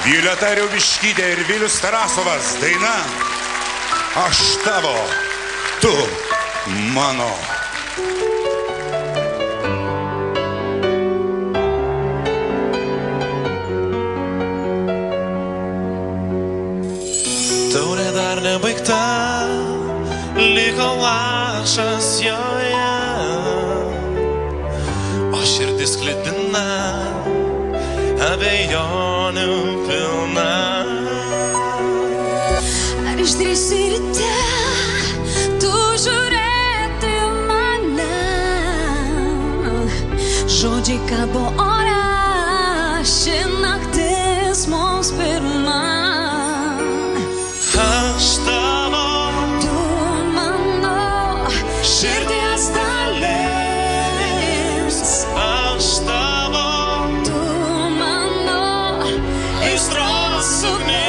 Violeta Riaubiškytė ir Vilius Tarasovas. Daina Aš tavo, tu mano. Taurė dar nebaigta, liko lašas joje, o širdis klidina, abejonių pilna. Ar išdrįsi ryte tu žiūrėti mane? Žodžiai kabo ore, ši naktis mums pirma. Aš tavo, Tu mano širdies dalis. aš tavo, Tu mano aistros ugnis.